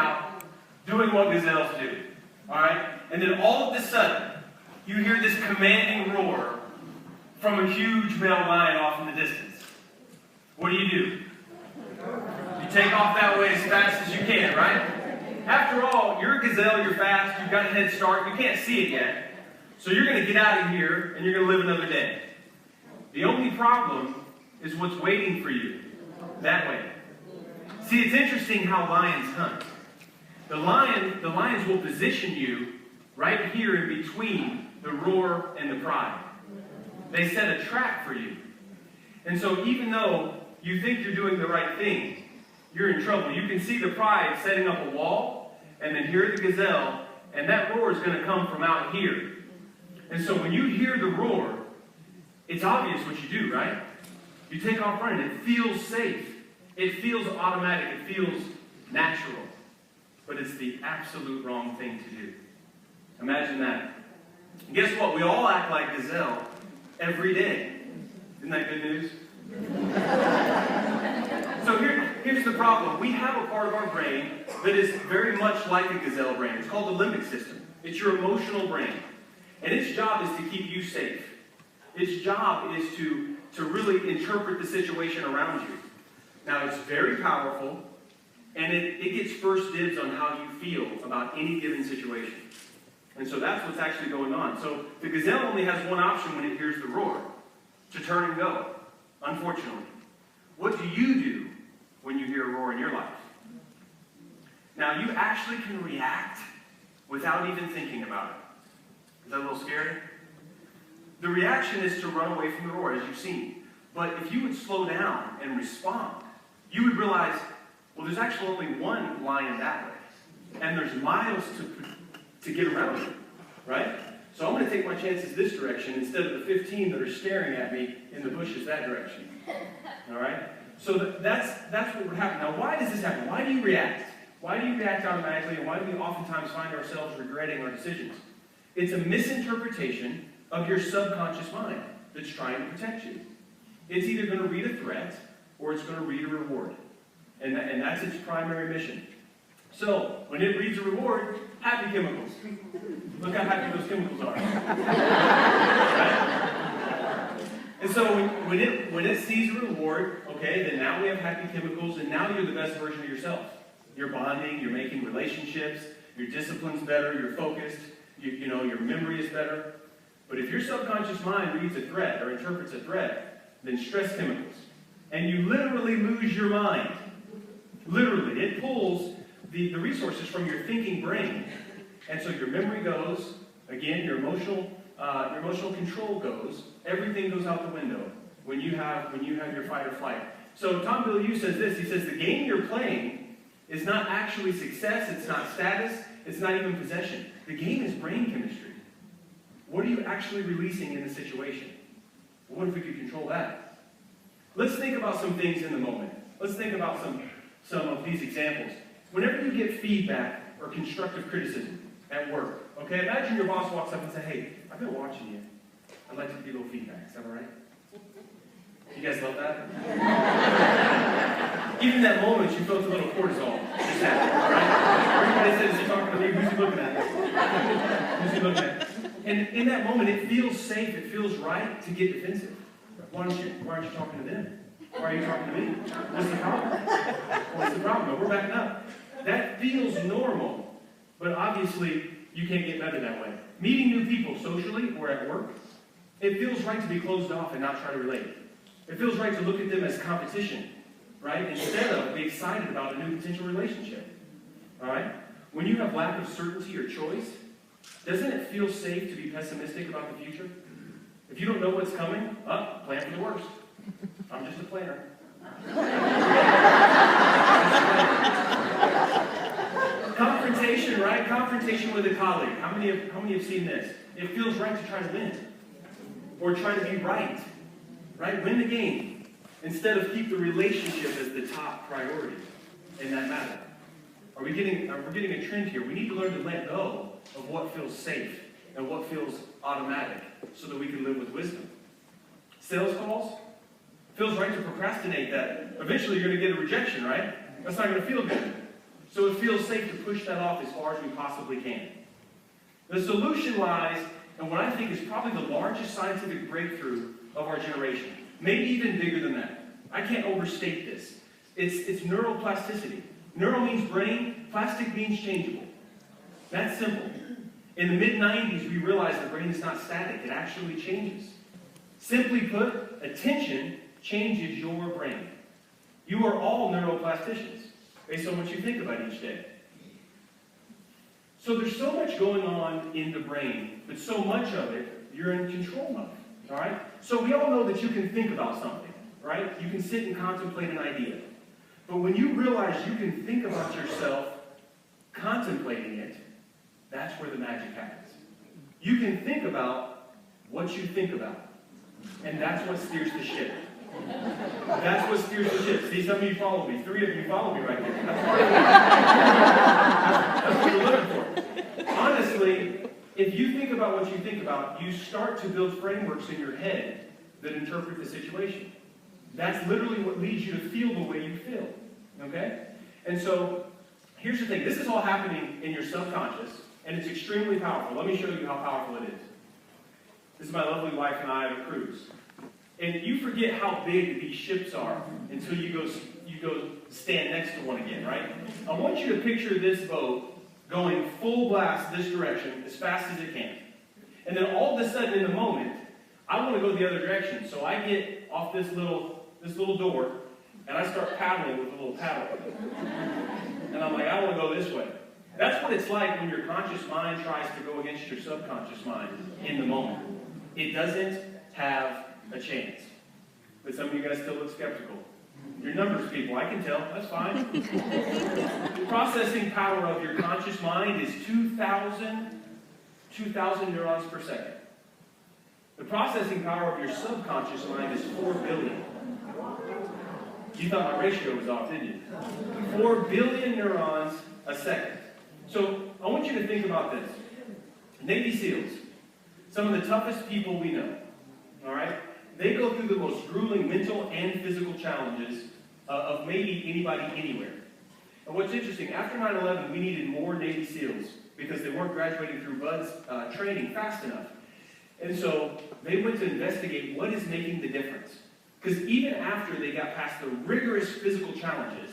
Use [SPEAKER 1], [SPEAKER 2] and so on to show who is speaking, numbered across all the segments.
[SPEAKER 1] out doing what gazelles do. Alright? And then all of a sudden, you hear this commanding roar from a huge male lion off in the distance. What do? You take off that way as fast as you can, right? After all, you're a gazelle, you're fast, you've got a head start, you can't see it yet. So you're going to get out of here and you're going to live another day. The only problem is what's waiting for you that way. See, it's interesting how lions hunt. The lions will position you right here in between the roar and the pride. They set a trap for you. And so even though you think you're doing the right thing, you're in trouble. You can see the pride setting up a wall, and then hear the gazelle, and that roar is going to come from out here. And so when you hear the roar, it's obvious what you do, right? You take off running. It feels safe. It feels automatic. It feels natural. But it's the absolute wrong thing to do. Imagine that. And guess what? We all act like gazelle every day. Isn't that good news? So here's the problem. We have a part of our brain that is very much like a gazelle brain. It's called the limbic system. It's your emotional brain. And its job is to keep you safe. Its job is to really interpret the situation around you. Now, it's very powerful, and it gets first dibs on how you feel about any given situation. And so that's what's actually going on. So the gazelle only has one option when it hears the roar, to turn and go, unfortunately. What do you do when you hear a roar in your life? Now, you actually can react without even thinking about it. Is that a little scary? The reaction is to run away from the roar, as you've seen. But if you would slow down and respond, you would realize, well, there's actually only one lion that way. And there's miles to get around it, right? So I'm going to take my chances this direction instead of the 15 that are staring at me in the bushes that direction. All right? So that's what would happen. Now, why does this happen? Why do you react? Why do you react automatically, and why do we oftentimes find ourselves regretting our decisions? It's a misinterpretation of your subconscious mind that's trying to protect you. It's either going to read a threat or it's going to read a reward. And that's its primary mission. So, when it reads a reward, happy chemicals. Look how happy those chemicals are. Right? And so, when it sees a reward, okay, then now we have happy chemicals, and now you're the best version of yourself. You're bonding, you're making relationships, your discipline's better, you're focused, your memory is better. But if your subconscious mind reads a threat or interprets a threat, then stress chemicals. And you literally lose your mind. Literally. It pulls the resources from your thinking brain. And so your memory goes, again, your emotional control goes, everything goes out the window when you have your fight or flight. So Tom Bilyeu says this, he says, the game you're playing is not actually success, it's not status, it's not even possession. The game is brain chemistry. What are you actually releasing in the situation? What if we could control that? Let's think about some things in the moment. Let's think about some of these examples. Whenever you get feedback or constructive criticism at work, okay, imagine your boss walks up and says, hey, I've been watching you. I'd like to give you a little feedback. Is that all right? You guys love that? Even that moment, you felt a little cortisol just happened, all right? Everybody says, is he talking to me? Who's he looking at? Who's he looking at? And in that moment, it feels safe, it feels right to get defensive. Why aren't you talking to them? Why are you talking to me? What's the problem? What's the problem? No, we're backing up. That feels normal, but obviously you can't get better that way. Meeting new people socially or at work, it feels right to be closed off and not try to relate. It feels right to look at them as competition, right? Instead of be excited about a new potential relationship. All right? When you have lack of certainty or choice, doesn't it feel safe to be pessimistic about the future? If you don't know what's coming, plan for the worst. I'm just a planner. Confrontation, right? Confrontation with a colleague. How many have seen this? It feels right to try to win. Or try to be right. Right? Win the game. Instead of keep the relationship as the top priority in that matter. We're getting a trend here. We need to learn to let go of what feels safe and what feels automatic so that we can live with wisdom. Sales calls? Feels right to procrastinate that. Eventually you're going to get a rejection, right? That's not going to feel good. so it feels safe to push that off as far as we possibly can. The solution lies in what I think is probably the largest scientific breakthrough of our generation. Maybe even bigger than that. I can't overstate this. It's neuroplasticity. Neuro means brain, plastic means changeable. That's simple. In the mid-90s, we realized the brain is not static. It actually changes. Simply put, attention changes your brain. You are all neuroplasticians based on what you think about each day. So there's so much going on in the brain, but so much of it you're in control of. All right? So we all know that you can think about something, right? You can sit and contemplate an idea. But when you realize you can think about yourself contemplating it, that's where the magic happens. You can think about what you think about. And that's what steers the ship. That's what steers the ship. See, some of you follow me. 3 of you follow me right there. That's what you're looking for. Honestly, if you think about what you think about, you start to build frameworks in your head that interpret the situation. That's literally what leads you to feel the way you feel. Okay? And so, here's the thing. This is all happening in your subconscious, and it's extremely powerful. Let me show you how powerful it is. This is my lovely wife and I on a cruise. And you forget how big these ships are until you go stand next to one again, right? I want you to picture this boat going full blast this direction as fast as it can. And then all of a sudden in the moment, I want to go the other direction. So I get off this little door and I start paddling with a little paddle. And I'm like, I want to go this way. That's what it's like when your conscious mind tries to go against your subconscious mind in the moment. It doesn't have a chance. But some of you guys still look skeptical. You're numbers people, I can tell. That's fine. The processing power of your conscious mind is 2,000 neurons per second. The processing power of your subconscious mind is 4 billion. You thought my ratio was off, didn't you? 4 billion neurons a second. So I want you to think about this. Navy SEALs, some of the toughest people we know, all right? They go through the most grueling mental and physical challenges of maybe anybody anywhere. And what's interesting, after 9/11, we needed more Navy SEALs because they weren't graduating through BUD/S training fast enough. And so they went to investigate what is making the difference. Because even after they got past the rigorous physical challenges,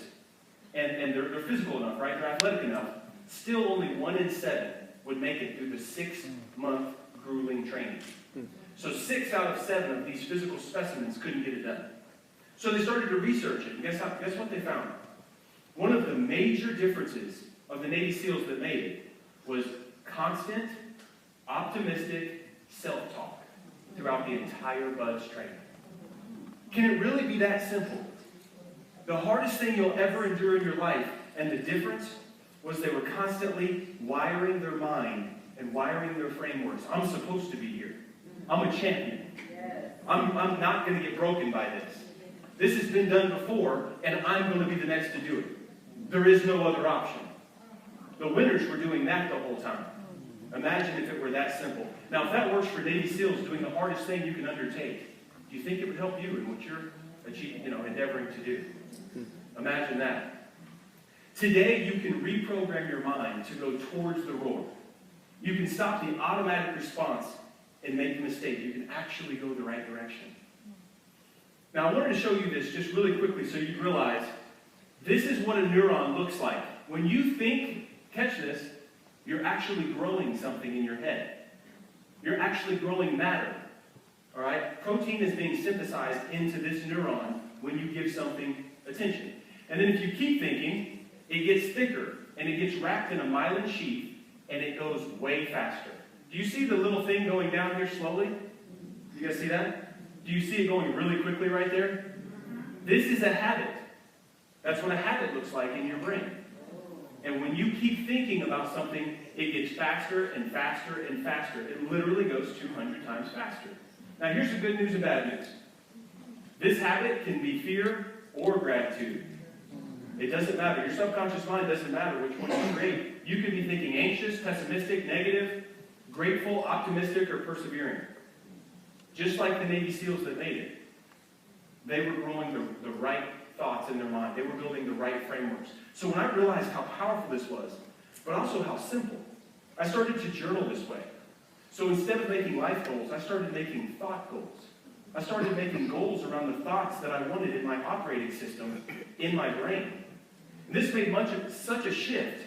[SPEAKER 1] and they're physical enough, right? They're athletic enough, still only 1 in 7 would make it through the 6-month grueling training. So 6 out of 7 of these physical specimens couldn't get it done. So they started to research it, and guess what they found? One of the major differences of the Navy SEALs that made it was constant, optimistic self-talk throughout the entire BUD/S training. Can it really be that simple? The hardest thing you'll ever endure in your life, and the difference was they were constantly wiring their mind and wiring their frameworks. I'm supposed to be here. I'm a champion. I'm not going to get broken by this. This has been done before, and I'm going to be the next to do it. There is no other option. The winners were doing that the whole time. Imagine if it were that simple. Now, if that works for Navy SEALs doing the hardest thing you can undertake, do you think it would help you in what you're endeavoring to do? Imagine that. Today, you can reprogram your mind to go towards the roar. You can stop the automatic response and make a mistake. You can actually go the right direction. Now, I wanted to show you this just really quickly so you realize this is what a neuron looks like. When you think, catch this, you're actually growing something in your head. You're actually growing matter. All right? Protein is being synthesized into this neuron when you give something attention. And then if you keep thinking, it gets thicker, and it gets wrapped in a myelin sheath, and it goes way faster. Do you see the little thing going down here slowly? You guys see that? Do you see it going really quickly right there? This is a habit. That's what a habit looks like in your brain. And when you keep thinking about something, it gets faster and faster and faster. It literally goes 200 times faster. Now here's the good news and bad news. This habit can be fear or gratitude. It doesn't matter. Your subconscious mind doesn't matter which one you create. You could be thinking anxious, pessimistic, negative, grateful, optimistic, or persevering. Just like the Navy SEALs that made it. They were growing the right thoughts in their mind. They were building the right frameworks. So when I realized how powerful this was, but also how simple, I started to journal this way. So instead of making life goals, I started making thought goals. I started making goals around the thoughts that I wanted in my operating system, in my brain. And this made such a shift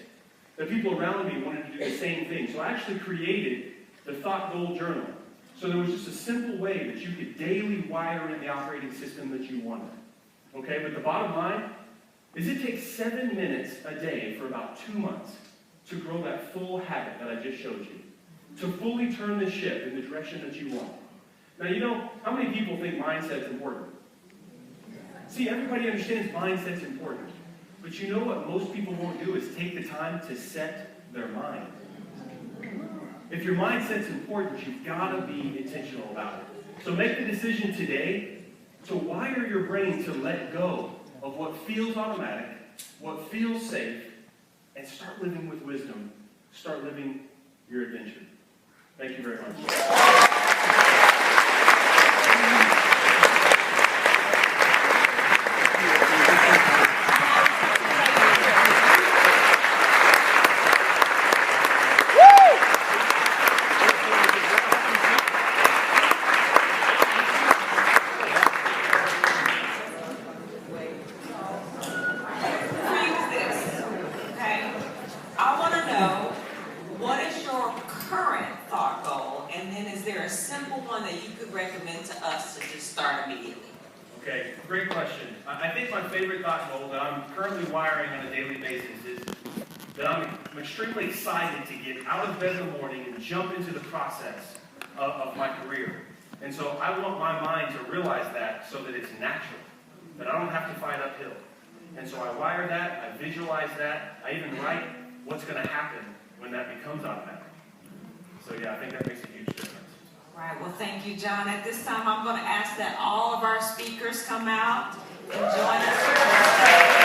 [SPEAKER 1] that people around me wanted to do the same thing. So I actually created the Thought Goal Journal. So there was just a simple way that you could daily wire in the operating system that you wanted. Okay, but the bottom line is it takes 7 minutes a day for about 2 months to grow that full habit that I just showed you. To fully turn the ship in the direction that you want. Now, you know, how many people think mindset's important? See, everybody understands mindset's important. But you know what most people won't do is take the time to set their mind. If your mindset's important, you've got to be intentional about it. So make the decision today to wire your brain to let go of what feels automatic, what feels safe, and start living with wisdom. Start living your adventure. Thank you very much. Okay, great question. I think my favorite thought goal that I'm currently wiring on a daily basis is that I'm extremely excited to get out of bed in the morning and jump into the process of my career. And so I want my mind to realize that so that it's natural, that I don't have to fight uphill. And so I wire that, I visualize that, I even write what's going to happen when that becomes automatic. So yeah, I think that makes a huge difference.
[SPEAKER 2] Right, well, thank you, John. At this time, I'm going to ask that all of our speakers come out and join us.